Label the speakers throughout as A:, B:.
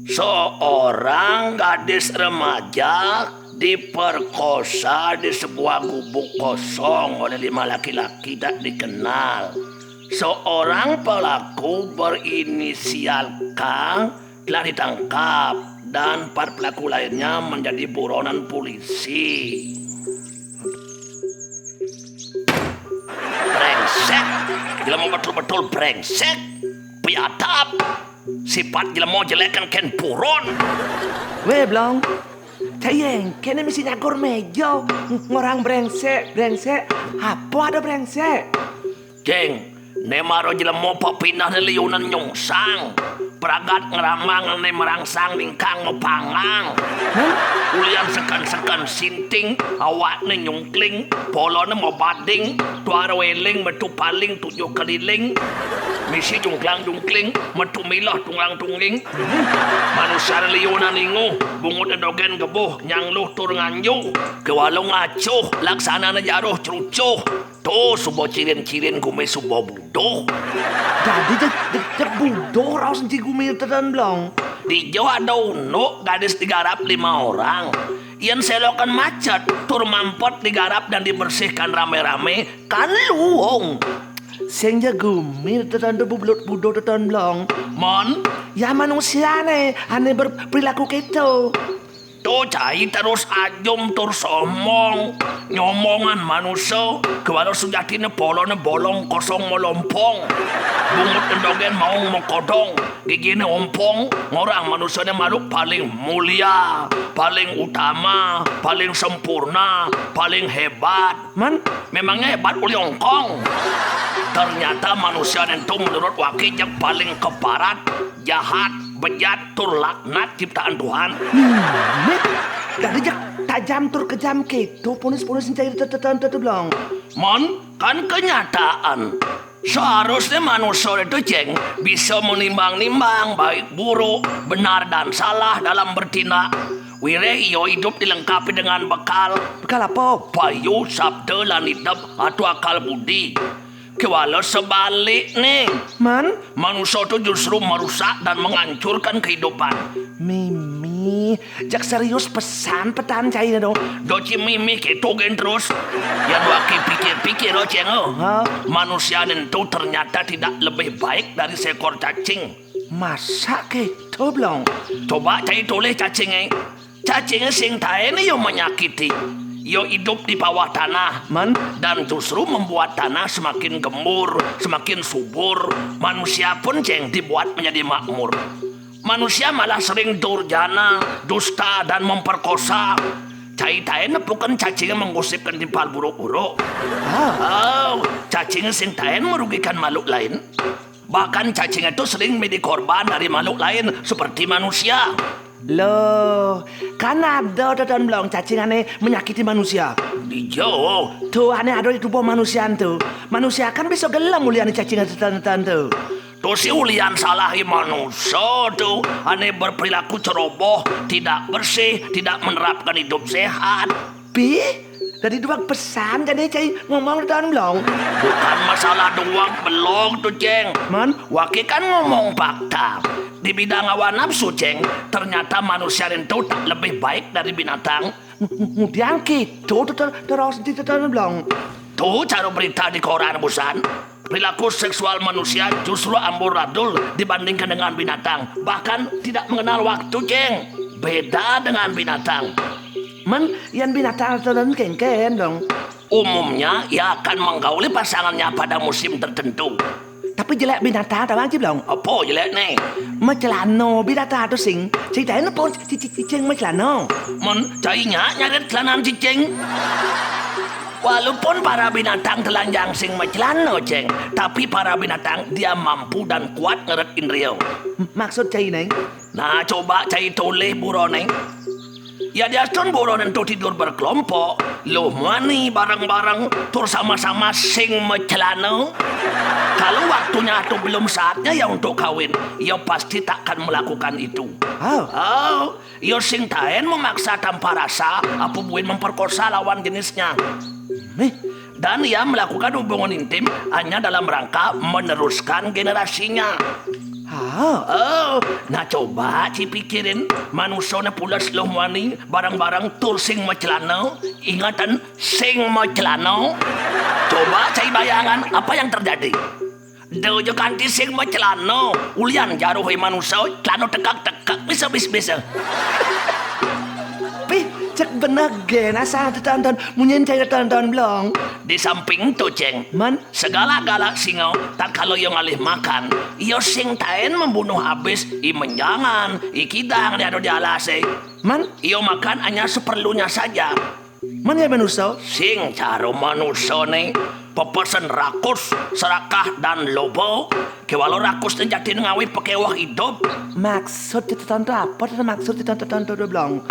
A: Seorang gadis remaja diperkosa di sebuah gubuk kosong oleh 5 laki-laki tak dikenal. Seorang pelaku berinisial K telah ditangkap dan 4 pelaku lainnya menjadi buronan polisi. Brengsek, jelema betul-betul brengsek, biadab, sifat jelema jelek kan ken buron.
B: Weh Blong, Cayeng, kene mesti nyakur meja. Ngorang brengsek. Apa ada brengsek?
A: Jeng, nemaro jelema papinah liunan nyongsang. Peragat ngeramang ne merangsang lingkang ngepangang. Ulian sekan-sekan sinting, awak ne nyungkling, polone mau bading, tuara weling metu paling 7 keliling. Misi jungklang-jungkling, metu milah tunglang-tungling. Manusia liunan ingu, bungut edogen gebuh, nyangluh tur nganjuh. Kewalong acuh, laksana jaruh cerucuh. Tuh subo cirin-cirin gume subo budoh.
B: Jadi cek budoh raus senti gumil tetan Blong.
A: Di Jawa ada unuk gadis digarap 5 orang. Ian selokan macet, tur mampot digarap dan dibersihkan rame-rame, kan luong.
B: Sing gumil tetan budoh tetan Blong.
A: Mon,
B: Ya manusia nih, aneh berperilaku gitu.
A: tuh cai terus ajum tur somong. Nyomongan manusia, kewalau sejatinya polone bolong kosong melompong. Bungut endogen mau mengkodong, gigine ompong. Ngorang manusianya makhluk paling mulia, paling utama, paling sempurna, paling hebat.
B: Man,
A: Memangnya hebat uli ongkong. Ternyata manusia itu menurut wakilnya paling keparat, jahat, bejat, tur laknat ciptaan Tuhan.
B: dari jak tajam tur kejam gitu, ponis-ponis cair tetan Blong.
A: Mon, kan kenyataan. Seharusnya manusia itu Ceng bisa menimbang-nimbang baik buruk, benar dan salah dalam bertindak. Wire iyo hidup dilengkapi dengan bekal.
B: Bekal apa?
A: Payu, sabda, lan hidup atau akal budi. Kewalau sebalik nih,
B: Man,
A: manusia itu justru merusak dan menghancurkan kehidupan.
B: Mimi, jak serius pesan petan cair dong.
A: Doci mimi ketogen terus. Yang wakil pikir-pikir lo Ceng. Manusia itu ternyata tidak lebih baik dari seekor cacing.
B: Masa gitu Blong?
A: Coba cai tulis cacingnya. Cacingnya sing taene yang menyakiti. Yo hidup di bawah tanah.
B: Man,
A: Dan justru membuat tanah semakin gembur, semakin subur. Manusia pun Ceng dibuat menjadi makmur. Manusia malah sering durjana, dusta, dan memperkosa. Cai-taen bukan cacingnya menggosipkan timpal buruk-buruk. Cacingnya sing taen merugikan makhluk lain. Bahkan cacing itu sering menjadi korban dari makhluk lain seperti manusia.
B: loh, kan ada tetan Blong cacing aneh menyakiti manusia.
A: Di Jawa,
B: Tuh aneh ada di tubuh manusia tuh. Manusia kan bisa gelam mulian cacing tetan tuh.
A: tuh si ulian salahi manusia tuh. Aneh berperilaku ceroboh, tidak bersih, tidak menerapkan hidup sehat.
B: Bi, dari dua pesan jadi cai ngomong tetan Blong.
A: Bukan masalah doang belum tuh Ceng.
B: Man,
A: Wakil kan ngomong fakta. Di bidang hawa nafsu Ceng, ternyata manusia itu tak lebih baik dari binatang.
B: kemudian gitu terus di tetan Blong.
A: Tuh cara berita di koran busan. Perilaku seksual manusia justru amburadul dibandingkan dengan binatang. Bahkan tidak mengenal waktu Ceng. Beda dengan binatang.
B: Man, yang binatang tetan kengken dong.
A: Umumnya ia akan menggauli pasangannya pada musim tertentu.
B: Tapi jelek binatang tahu aja Blong.
A: Apa jelek nih?
B: Macelano binatang tuh sing. Ceritain apa cicing macelano.
A: Men cainya nyaret celana cicing. Walaupun para binatang telanjang sing macelano Ceng, tapi para binatang dia mampu dan kuat ngeret indrio.
B: Maksud cai neng?
A: Nah coba cai toleh buroneng. Ya dia tun buronen tuh tidur berkelompok. Loh mani bareng-bareng tur sama-sama sing macelano. Kalau waktunya atau belum saatnya ya untuk kawin, ya pasti takkan melakukan itu. Ya sing taen memaksa tanpa rasa, apa buin memperkosa lawan jenisnya. Dan ia melakukan hubungan intim hanya dalam rangka meneruskan generasinya.
B: Oh,
A: Nah coba pikirin manusia na pula slow money barang-barang tur sing macelana, ingatan sing macelana. Coba cai bayangan apa yang terjadi. Dojo kanti sing macelana, ulian jaruh manusia, celana tekak-tekak bisa.
B: pi cek bener gen asal tonton munyin cai tonton belum.
A: Di samping tu ceng,
B: Man,
A: segala-gala singo, tak kalau yang alih makan, iyo sing taen membunuh habis, i menjangan, i kidang di anu di alase.
B: man,
A: Iyo makan hanya seperlunya saja.
B: man ya manusia.
A: Sing caro manusia nih, pepesan rakus, serakah dan lobo. Kewalau rakus jadi ngawit pakai wah hidup.
B: Maksud tonton apa? Maksud tonton belum.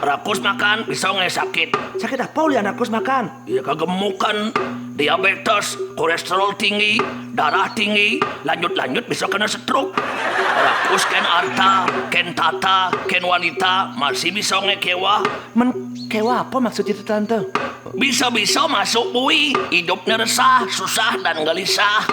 A: Rakus makan bisa nggak sakit.
B: Sakit apa ulian rakus makan?
A: Iya kegemukan, diabetes, kolesterol tinggi, darah tinggi, lanjut bisa kena stroke. Rakus ken arta, ken tata, ken wanita masih bisa ngekewa.
B: Men kewa apa maksud itu tante?
A: Bisa-bisa masuk bui, hidupnya resah, susah dan gelisah.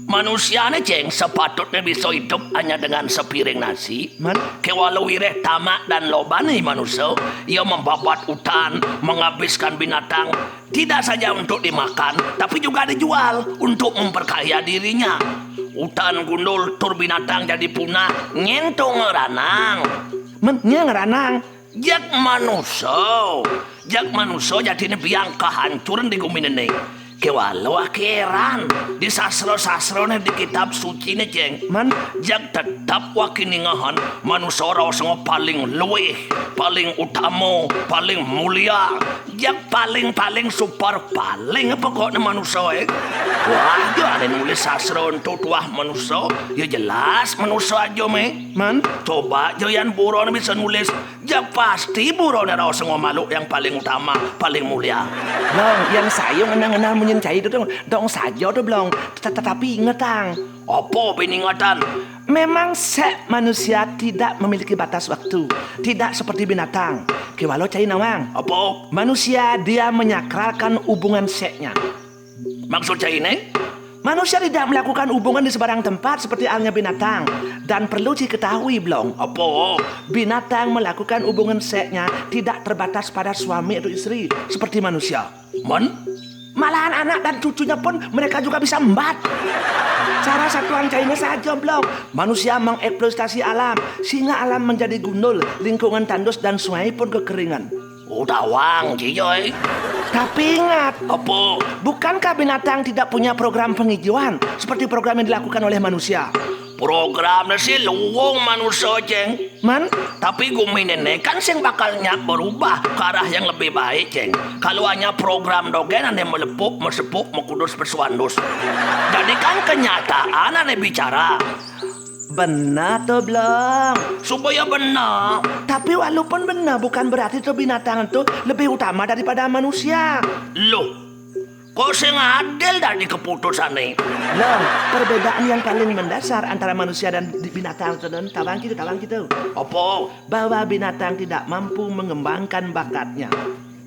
A: Manusia nih ceng sepatutnya bisa hidup hanya dengan sepiring nasi.
B: Man,
A: Kewalau wireh tamak dan loba nih manusia, ia membabat hutan, menghabiskan binatang, tidak saja untuk dimakan, tapi juga dijual untuk memperkaya dirinya. Hutan gundul, tur binatang jadi punah, nyentuh ngeranang.
B: men nya ngeranang.
A: Jak manusia jadi biang kehancuran di bumi ini. Kewalau akhiran di sastra-sastra di kitab suci nih ceng.
B: Man,
A: Jak tetap wakiningahan manusia rasanya paling luwih, paling utama, paling mulia. Jak paling super paling pokoknya manusia. Wah, dia ada nulis sastra untuk tuah manusia. Ya jelas manusia aja me.
B: man,
A: Coba jangan buron bisa nulis. Jak pasti buron rasanya makhluk yang paling utama, paling mulia.
B: Long, yang sayang enang munyin cai itu dong saja tuh belum. Tetapi ingat tang,
A: Apa peningatan?
B: memang manusia tidak memiliki batas waktu, tidak seperti binatang. Kewalau cai nawang,
A: Apa?
B: manusia dia menyakralkan hubungan seknya.
A: Maksud saya ini?
B: Manusia tidak melakukan hubungan di sebarang tempat seperti halnya binatang. Dan perlu diketahui belum,
A: Apa?
B: binatang melakukan hubungan seknya tidak terbatas pada suami atau istri seperti manusia.
A: Man?
B: Malahan anak dan cucunya pun mereka juga bisa embat. Cara satuan cairnya saja belum. Manusia mengeksploitasi alam sehingga alam menjadi gundul, lingkungan tandus dan sungai pun kekeringan.
A: Utawang, ciyoy.
B: Tapi ingat,
A: Apa?
B: bukankah binatang tidak punya program penghijauan seperti program yang dilakukan oleh manusia?
A: Programnya sih luwung manusia, ceng.
B: Man,
A: Tapi gumi nenek kan sing bakalnya berubah ke arah yang lebih baik, ceng. Kalau hanya program dogen ane melepuk, mesepuk, mekudus, bersuandus. Jadi kan kenyataan ane bicara.
B: benar tuh belum.
A: Supaya benar.
B: Tapi walaupun benar bukan berarti tuh binatang itu lebih utama daripada manusia.
A: Loh, kok sing adil dari keputusan nih?
B: Belum, perbedaan yang paling mendasar antara manusia dan binatang itu tawang gitu.
A: Apa?
B: Bahwa binatang tidak mampu mengembangkan bakatnya.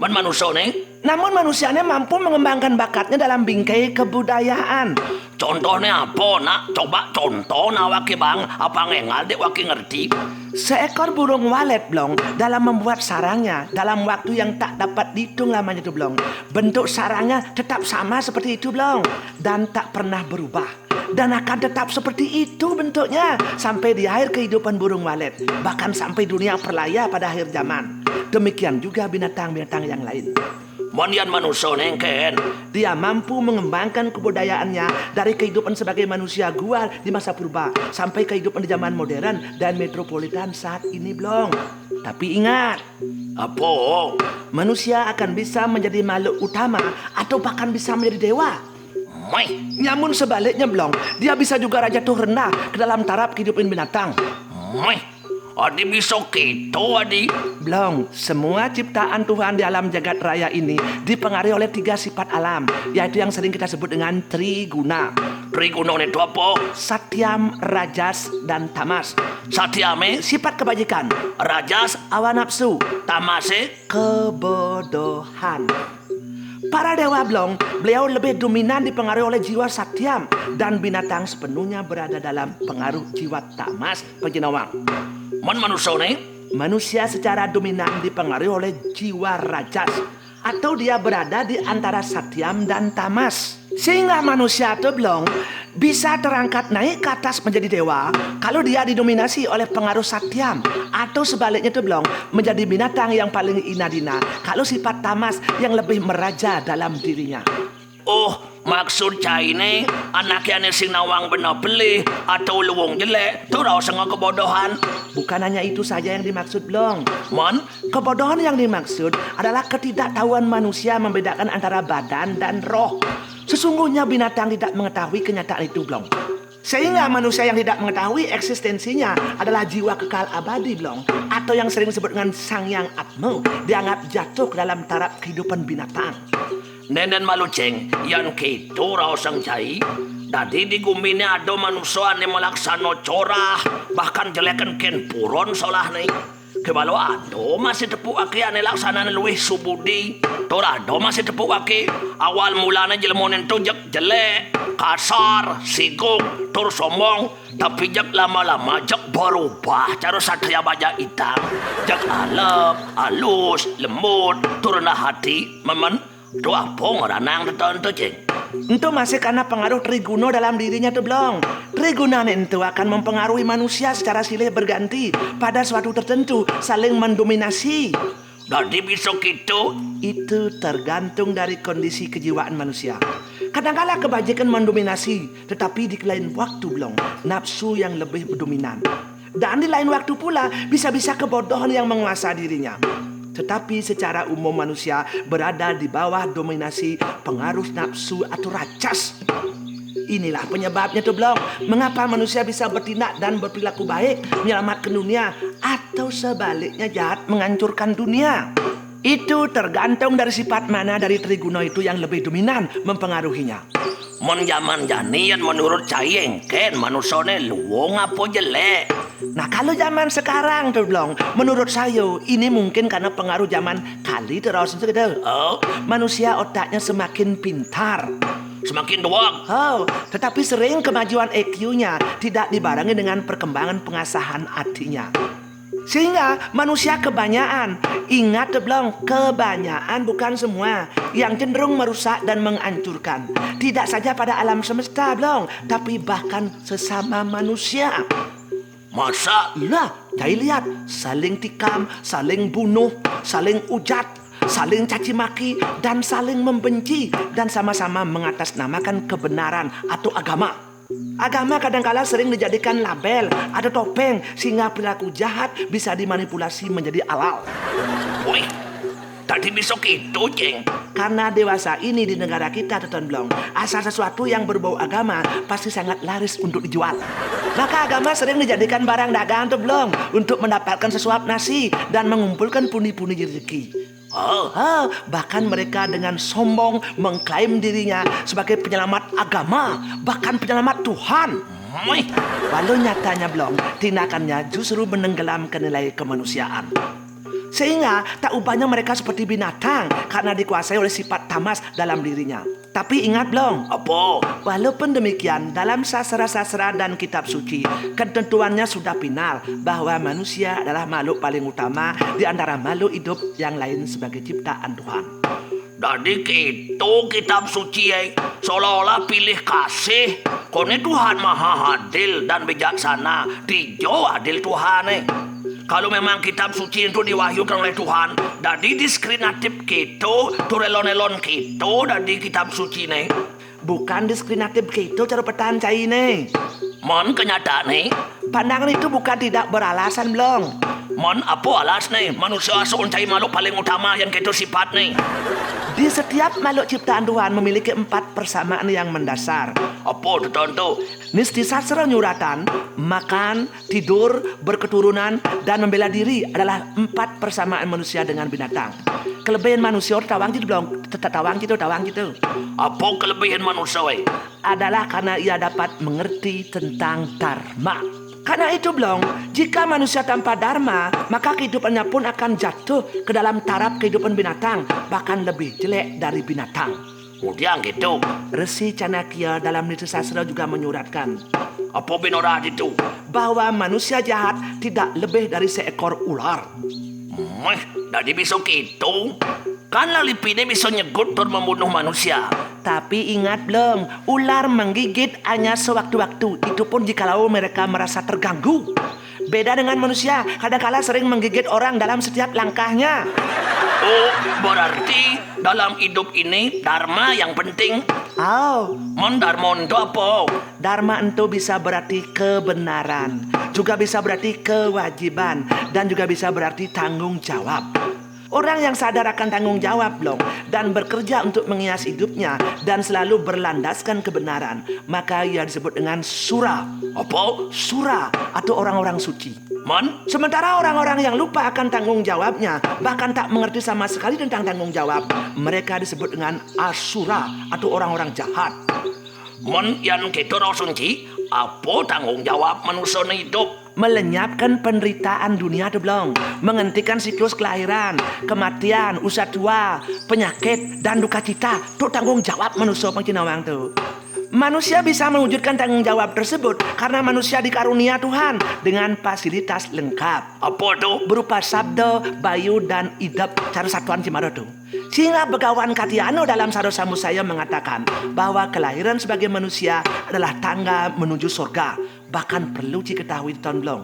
A: Man manusia nih?
B: Namun manusianya mampu mengembangkan bakatnya dalam bingkai kebudayaan.
A: Contohnya apa, nak? Coba contoh na waki bang, apa ngengal dek waki ngerti?
B: Seekor burung walet blong dalam membuat sarangnya dalam waktu yang tak dapat dihitung lamanya itu blong. Bentuk sarangnya tetap sama seperti itu blong dan tak pernah berubah. Dan akan tetap seperti itu bentuknya sampai di akhir kehidupan burung walet, bahkan sampai dunia perlaya pada akhir zaman. Demikian juga binatang-binatang yang lain.
A: Monian manusia nengken.
B: Dia mampu mengembangkan kebudayaannya dari kehidupan sebagai manusia gua di masa purba sampai kehidupan di zaman modern dan metropolitan saat ini blong. Tapi ingat,
A: Apa?
B: manusia akan bisa menjadi makhluk utama atau bahkan bisa menjadi dewa.
A: Mai,
B: Namun sebaliknya blong, dia bisa juga jatuh rendah ke dalam taraf kehidupan binatang.
A: mai. Adi bisa gitu, Adi.
B: Blong, semua ciptaan Tuhan di alam jagat raya ini dipengaruhi oleh 3 sifat alam, yaitu yang sering kita sebut dengan triguna.
A: Triguna itu apa?
B: Satyam, Rajas, dan Tamas.
A: Satyame,
B: Sifat kebajikan,
A: Rajas,
B: awan nafsu,
A: Tamase,
B: kebodohan. Para dewa belong, beliau lebih dominan dipengaruhi oleh jiwa Satyam dan binatang sepenuhnya berada dalam pengaruh jiwa tamas penjenawang.
A: Manusia nih?
B: Manusia secara dominan dipengaruhi oleh jiwa rajas atau dia berada di antara Satyam dan tamas. Sehingga manusia itu belum bisa terangkat naik ke atas menjadi dewa kalau dia didominasi oleh pengaruh Satyam, atau sebaliknya itu belum menjadi binatang yang paling inadina kalau sifat tamas yang lebih meraja dalam dirinya.
A: Oh, maksud cai ini anaknya sing nawang bener beli atau luwung jelek tuh rasa kebodohan.
B: Bukan hanya itu saja yang dimaksud belum.
A: Mon,
B: Kebodohan yang dimaksud adalah ketidaktahuan manusia membedakan antara badan dan roh. Sesungguhnya binatang tidak mengetahui kenyataan itu belum. Sehingga manusia yang tidak mengetahui eksistensinya adalah jiwa kekal abadi belum, atau yang sering disebut dengan Sang Yang Atma, dianggap jatuh ke dalam taraf kehidupan binatang.
A: nenen maluceng yang gitu rausang cai. Tadi di gumine ada manusia yang melaksano corah, bahkan jelekan ken puron solah nih. Kebalo ado masih tepuk aki ane laksana luwih subudi. Torado masih tepuk aki. Awal mulanya jelmonen tu jelek, kasar, sigong, tur sombong. Tapi jak lama-lama jak berubah cara satria baja itang. Jak alep, halus, lembut, turunlah hati. Memen, tu apa ngeranang tertentu ceng?
B: Itu masih karena pengaruh Triguna dalam dirinya tuh belum. Triguna itu akan mempengaruhi manusia secara silih berganti pada suatu tertentu, saling mendominasi.
A: Jadi bisa gitu?
B: Itu tergantung dari kondisi kejiwaan manusia. Kadang-kala kebajikan mendominasi, tetapi di lain waktu belum nafsu yang lebih dominan. Dan di lain waktu pula bisa-bisa kebodohan yang menguasai dirinya. Tetapi secara umum manusia berada di bawah dominasi pengaruh nafsu atau rajas. Inilah penyebabnya tuh belum mengapa manusia bisa bertindak dan berperilaku baik menyelamatkan dunia, atau sebaliknya jahat menghancurkan dunia. Itu tergantung dari sifat mana dari Triguna itu yang lebih dominan mempengaruhinya.
A: Mon zaman janian menurut Cayeng ken manusiane luwung apa jelek.
B: Nah kalau zaman sekarang tuh belum, menurut saya ini mungkin karena pengaruh zaman kali terus itu gitu.
A: Oh,
B: Manusia otaknya semakin pintar.
A: semakin doang.
B: Oh, tetapi sering kemajuan EQ-nya tidak dibarengi dengan perkembangan pengasahan hatinya. Sehingga manusia kebanyakan, ingat belum, kebanyakan bukan semua, yang cenderung merusak dan menghancurkan. Tidak saja pada alam semesta belum, tapi bahkan sesama manusia.
A: Masa?
B: Lah, jadi lihat, saling tikam, saling bunuh, saling ujat, saling caci maki, dan saling membenci, dan sama-sama mengatasnamakan kebenaran atau agama. Agama kadangkala sering dijadikan label atau topeng sehingga perilaku jahat bisa dimanipulasi menjadi halal.
A: Wih, tadi bisa gitu ceng.
B: Karena dewasa ini di negara kita Teton Blong, asal sesuatu yang berbau agama pasti sangat laris untuk dijual. Maka agama sering dijadikan barang dagang Teton Blong untuk mendapatkan sesuap nasi dan mengumpulkan pundi-pundi rezeki. Bahkan mereka dengan sombong mengklaim dirinya sebagai penyelamat agama, bahkan penyelamat Tuhan. Walau nyatanya belum, tindakannya justru menenggelamkan nilai kemanusiaan. Sehingga tak ubahnya mereka seperti binatang karena dikuasai oleh sifat tamas dalam dirinya. Tapi ingat belum?
A: Apa?
B: Walaupun demikian, dalam sastra-sastra dan kitab suci, ketentuannya sudah final bahwa manusia adalah makhluk paling utama di antara makhluk hidup yang lain sebagai ciptaan Tuhan.
A: Jadi gitu kitab suci seolah-olah pilih kasih. Kone Tuhan maha adil dan bijaksana. Dijo adil Tuhan Kalau memang kitab suci itu diwahyukan oleh Tuhan, jadi diskriminatif gitu, turelon-elon gitu, dari kitab suci nih.
B: Bukan diskriminatif gitu cara petan cai nih.
A: Mon kenyataan nih.
B: Pandangan itu bukan tidak beralasan belum.
A: Mon apa alas nih? Manusia asun cai makhluk paling utama yang gitu sifat nih.
B: Di setiap makhluk ciptaan Tuhan memiliki 4 persamaan yang mendasar.
A: Apa tertentu?
B: Nisti sastra nyuratan, makan, tidur, berketurunan, dan membela diri adalah 4 persamaan manusia dengan binatang. Kelebihan manusia tawang gitu belum? Tawang gitu.
A: Apa kelebihan manusia?
B: Adalah karena ia dapat mengerti tentang dharma. Karena itu Blong, jika manusia tanpa dharma, maka kehidupannya pun akan jatuh ke dalam taraf kehidupan binatang, bahkan lebih jelek dari binatang.
A: Kemudian gitu.
B: Resi Chanakya dalam Niti Sastra juga menyuratkan
A: Apa benar itu?
B: bahwa manusia jahat tidak lebih dari seekor ular.
A: Dari bisa gitu. Kan lalipine bisa nyegut dan membunuh manusia.
B: Tapi ingat Blong, ular menggigit hanya sewaktu-waktu. Itu pun jikalau mereka merasa terganggu. Beda dengan manusia, kadang-kala sering menggigit orang dalam setiap langkahnya.
A: Oh, berarti dalam hidup ini dharma yang penting.
B: Oh,
A: Dharma itu apa?
B: dharma itu bisa berarti kebenaran, juga bisa berarti kewajiban, dan juga bisa berarti tanggung jawab. Orang yang sadar akan tanggung jawab Blong dan bekerja untuk menghias hidupnya dan selalu berlandaskan kebenaran, maka ia disebut dengan sura.
A: Apa?
B: Sura atau orang-orang suci. Sementara orang-orang yang lupa akan tanggung jawabnya, bahkan tak mengerti sama sekali tentang tanggung jawab, mereka disebut dengan asura atau orang-orang jahat.
A: Yang kita rasunci, apa tanggung jawab manusia hidup?
B: Melenyapkan penderitaan dunia tuh Blong, menghentikan siklus kelahiran, kematian, usia tua, penyakit, dan duka cita. Itu tanggung jawab manusia pengcinawang tuh. Manusia bisa mewujudkan tanggung jawab tersebut karena manusia dikarunia Tuhan dengan fasilitas lengkap.
A: Apa tuh?
B: Berupa sabda, bayu, dan idap cara satuan Cimaro tuh. Sehingga Begawan Katiano dalam Saro Samusaya mengatakan bahwa kelahiran sebagai manusia adalah tangga menuju surga. Bahkan perlu diketahui Ton Blong,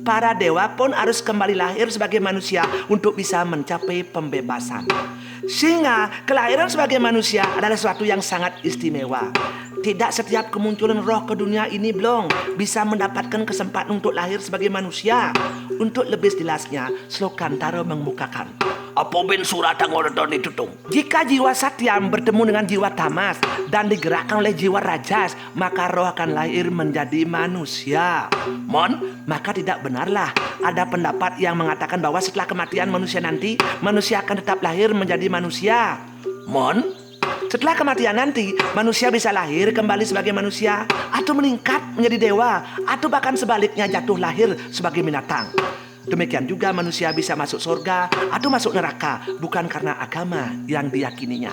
B: para dewa pun harus kembali lahir sebagai manusia untuk bisa mencapai pembebasan. Sehingga kelahiran sebagai manusia adalah sesuatu yang sangat istimewa. Tidak setiap kemunculan roh ke dunia ini Blong bisa mendapatkan kesempatan untuk lahir sebagai manusia. Untuk lebih jelasnya, Slokantara mengemukakan,
A: apa ben surat ngorodon itu tuh?
B: jika jiwa Satyam bertemu dengan jiwa Tamas dan digerakkan oleh jiwa Rajas, maka roh akan lahir menjadi manusia. Maka tidak benarlah ada pendapat yang mengatakan bahwa setelah kematian manusia nanti, manusia akan tetap lahir menjadi manusia. Setelah kematian nanti, manusia bisa lahir kembali sebagai manusia, atau meningkat menjadi dewa, atau bahkan sebaliknya jatuh lahir sebagai binatang. Demikian juga manusia bisa masuk surga atau masuk neraka, bukan karena agama yang diyakininya.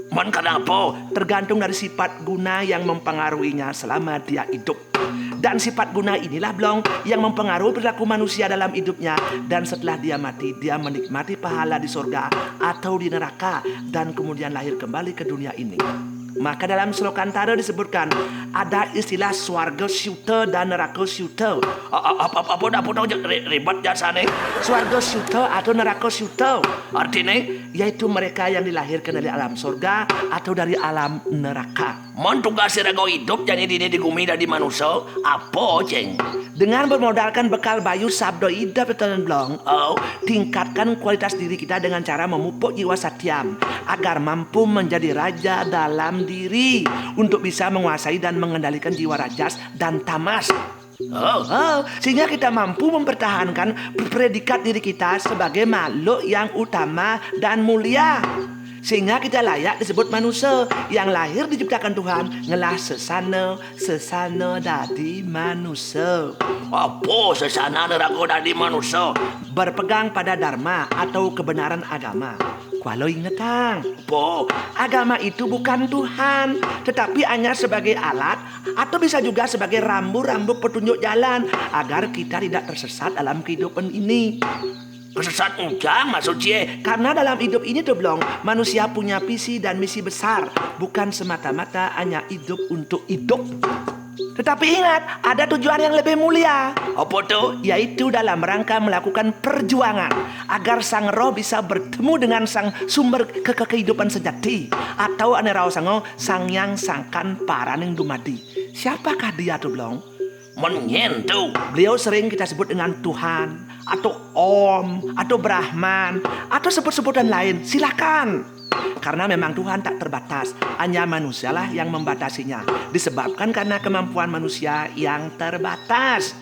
A: Kenapa?
B: Tergantung dari sifat guna yang mempengaruhinya selama dia hidup. Dan sifat guna inilah Blong yang mempengaruhi perilaku manusia dalam hidupnya. Dan setelah dia mati, dia menikmati pahala di surga atau di neraka, dan kemudian lahir kembali ke dunia ini. Maka dalam Slokantara disebutkan ada istilah swarga syuta dan neraka syuta.
A: Apa ribet jasane?
B: Swarga syuta atau neraka syuta
A: Artinya?
B: yaitu mereka yang dilahirkan dari alam surga atau dari alam neraka.
A: Tugas raga hidup jadi dini digumi dari manusia. Apa ceng?
B: Dengan bermodalkan bekal bayu sabdo ida Petan Blong, tingkatkan kualitas diri kita dengan cara memupuk jiwa Satyam agar mampu menjadi raja dalam diri untuk bisa menguasai dan mengendalikan jiwa Rajas dan Tamas. Sehingga kita mampu mempertahankan predikat diri kita sebagai makhluk yang utama dan mulia. Sehingga kita layak disebut manusia yang lahir diciptakan Tuhan ngelah sesana dadi manusia.
A: Apa sesana nerago dari manusia?
B: Berpegang pada dharma atau kebenaran agama. Kalau ingat Kang, agama itu bukan Tuhan, tetapi hanya sebagai alat atau bisa juga sebagai rambu-rambu petunjuk jalan agar kita tidak tersesat dalam kehidupan ini.
A: Kesesat enggak maksudnya?
B: Karena dalam hidup ini tuh Blong, manusia punya visi dan misi besar, bukan semata-mata hanya hidup untuk hidup. Tetapi ingat, ada tujuan yang lebih mulia.
A: Apa tuh?
B: Yaitu dalam rangka melakukan perjuangan agar sang roh bisa bertemu dengan sang sumber kehidupan sejati, atau ane rao sango sang yang sangkan paraning dumadi. Siapakah dia tuh Blong?
A: Menyentuh.
B: Beliau sering kita sebut dengan Tuhan, atau Om, atau Brahman, atau sebut-sebutan lain. Silakan. Karena memang Tuhan tak terbatas, hanya manusialah yang membatasinya, disebabkan karena kemampuan manusia yang terbatas.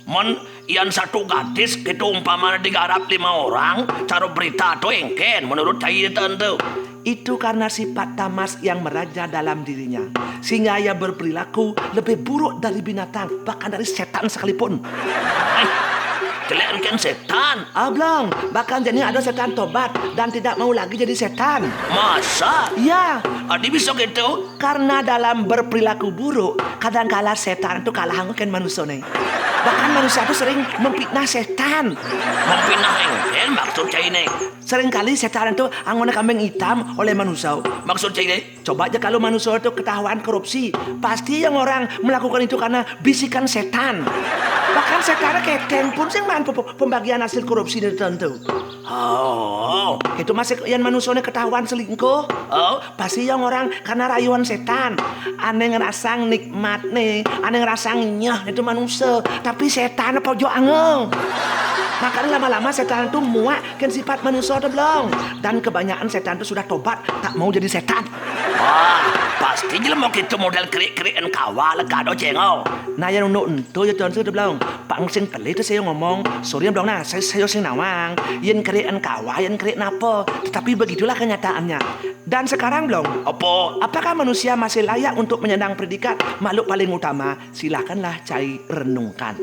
A: Mon, iyan satu gadis gitu umpamanya digarap 5 orang, cara berita tuh engken menurut saya tentu.
B: Itu karena sifat tamas yang meraja dalam dirinya, sehingga ia berperilaku lebih buruk dari binatang, bahkan dari setan sekalipun.
A: Kalian kan setan.
B: Blong, bahkan jadi ada setan tobat dan tidak mau lagi jadi setan.
A: Masa?
B: Ya,
A: Adi bisa gitu?
B: karena dalam berperilaku buruk, kadang-kala setan itu kalah kan manusia nih. Bahkan manusia itu sering memfitnah setan.
A: Mempinah engken maksud saya ini.
B: Seringkali setan itu anggone kambing hitam oleh manusia.
A: Maksud saya ini.
B: Coba aja kalau manusia itu ketahuan korupsi, pasti yang orang melakukan itu karena bisikan setan. Bahkan sekarang keten pun sing main pembagian hasil korupsi itu tentu.
A: Oh.
B: Itu masih yang manusianya ketahuan selingkuh. Pasti yang orang karena rayuan setan. Aneh ngerasa nikmat nih, aneh ngerasa nyah itu manusia, tapi setan pojok angeng. Makanya lama-lama setan itu muak kan sifat manusia itu belum. Dan kebanyakan setan itu sudah tobat, tak mau jadi setan.
A: Wah, pasti jelema gitu model krik-krikan kawal kado cengau.
B: Nah yang untuk ya tuan sudah belum. Pak sing pelit itu saya ngomong, sorry belum nah, saya sing nawang. Yen krikan kawa, yen krik napa. Tetapi begitulah kenyataannya. Dan sekarang belum. Apakah manusia masih layak untuk menyandang predikat makhluk paling utama? Silakanlah cai renungkan.